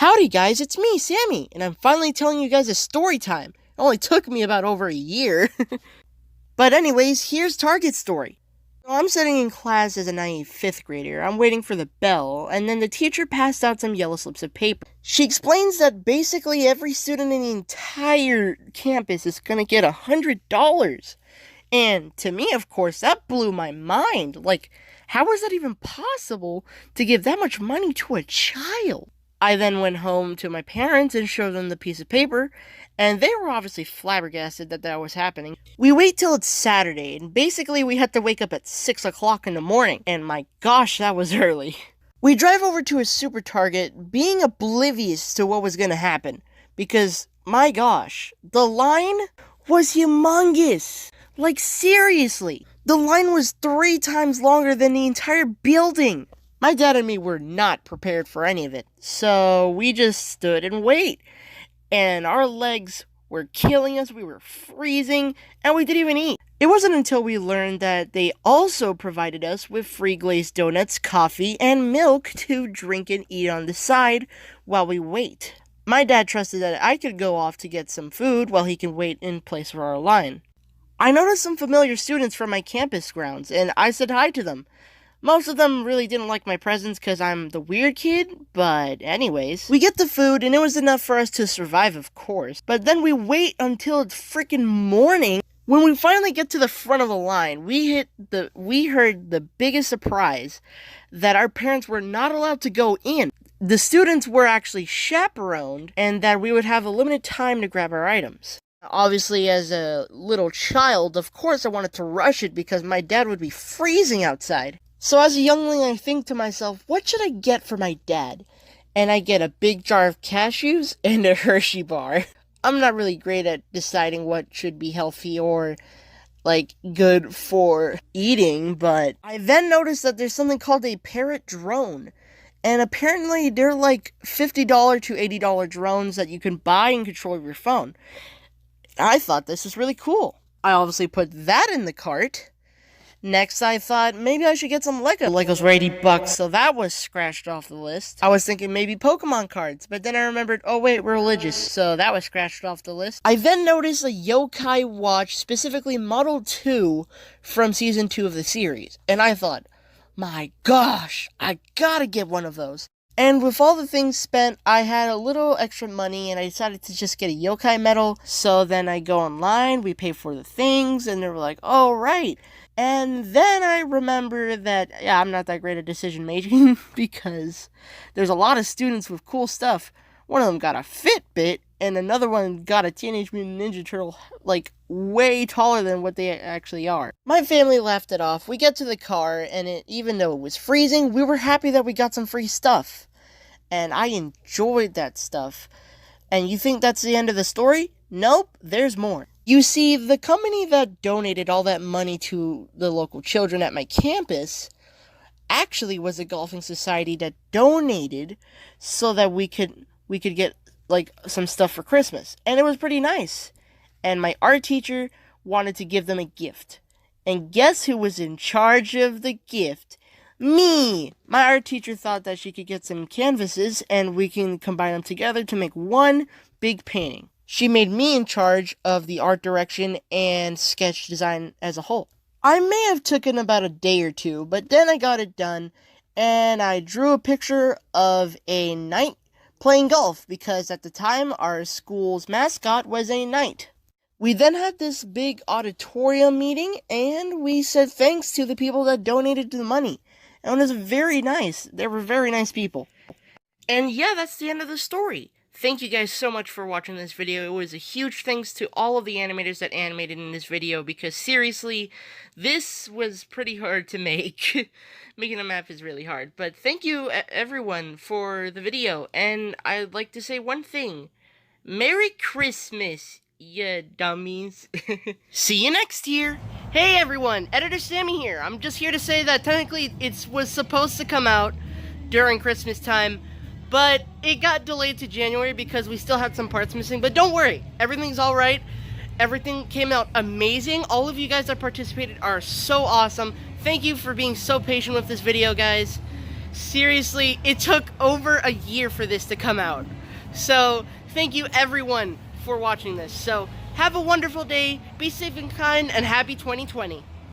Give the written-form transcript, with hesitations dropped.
Howdy guys, it's me, Sammy, and I'm finally telling you guys a story time. It only took me about over a year. But anyways, here's Target's story. So I'm sitting in class as a naive 5th grader. I'm waiting for the bell, and then the teacher passed out some yellow slips of paper. She explains that basically every student in the entire campus is gonna get $100. And to me, of course, that blew my mind. Like, how is that even possible to give that much money to a child? I then went home to my parents and showed them the piece of paper, and they were obviously flabbergasted that that was happening. We wait till it's Saturday, and basically we had to wake up at 6 o'clock in the morning, and my gosh, that was early. We drive over to a super Target, being oblivious to what was gonna happen, because, my gosh, the line was humongous. Like, seriously, the line was 3 times longer than the entire building. My dad and me were not prepared for any of it, so we just stood and waited. And our legs were killing us, we were freezing, and we didn't even eat. It wasn't until we learned that they also provided us with free glazed donuts, coffee, and milk to drink and eat on the side while we wait. My dad trusted that I could go off to get some food while he can wait in place for our line. I noticed some familiar students from my campus grounds, and I said hi to them. Most of them really didn't like my presence because I'm the weird kid, but anyways. We get the food, and it was enough for us to survive, of course. But then we wait until it's freaking morning. When we finally get to the front of the line, we heard the biggest surprise that our parents were not allowed to go in. The students were actually chaperoned, and that we would have a limited time to grab our items. Obviously, as a little child, of course I wanted to rush it because my dad would be freezing outside. So as a youngling, I think to myself, what should I get for my dad? And I get a big jar of cashews and a Hershey bar. I'm not really great at deciding what should be healthy or, like, good for eating, but I then noticed that there's something called a parrot drone. And apparently they're like $50 to $80 drones that you can buy and control with your phone. I thought this was really cool. I obviously put that in the cart. Next, I thought maybe I should get some Lego. Legos were $80, so that was scratched off the list. I was thinking maybe Pokemon cards, but then I remembered, oh wait, we're religious, so that was scratched off the list. I then noticed a yokai watch, specifically Model 2, from Season 2 of the series, and I thought, my gosh, I gotta get one of those. And with all the things spent, I had a little extra money, and I decided to just get a yokai medal. So then I go online, we pay for the things, and they were like, oh, right. And then I remember that, yeah, I'm not that great at decision making, because there's a lot of students with cool stuff. One of them got a Fitbit, and another one got a Teenage Mutant Ninja Turtle, like, way taller than what they actually are. My family laughed it off. We get to the car, and even though it was freezing, we were happy that we got some free stuff. And I enjoyed that stuff. And you think that's the end of the story? Nope, there's more. You see, the company that donated all that money to the local children at my campus actually was a golfing society that donated so that we could get, like, some stuff for Christmas. And it was pretty nice. And my art teacher wanted to give them a gift. And guess who was in charge of the gift? Me! My art teacher thought that she could get some canvases and we can combine them together to make one big painting. She made me in charge of the art direction and sketch design as a whole. I may have taken about a day or two, but then I got it done and I drew a picture of a knight playing golf because at the time our school's mascot was a knight. We then had this big auditorium meeting and we said thanks to the people that donated the money. And it was very nice. They were very nice people. And yeah, that's the end of the story. Thank you guys so much for watching this video. It was a huge thanks to all of the animators that animated in this video, because seriously, this was pretty hard to make. Making a map is really hard. But thank you, everyone, for the video. And I'd like to say one thing. Merry Christmas, you dummies. See you next year. Hey everyone, Editor Sammy here. I'm just here to say that technically it was supposed to come out during Christmas time, but it got delayed to January because we still had some parts missing. But don't worry, everything's alright. Everything came out amazing. All of you guys that participated are so awesome. Thank you for being so patient with this video, guys. Seriously, it took over a year for this to come out. So, thank you everyone for watching this. So, have a wonderful day, be safe and kind, and happy 2020.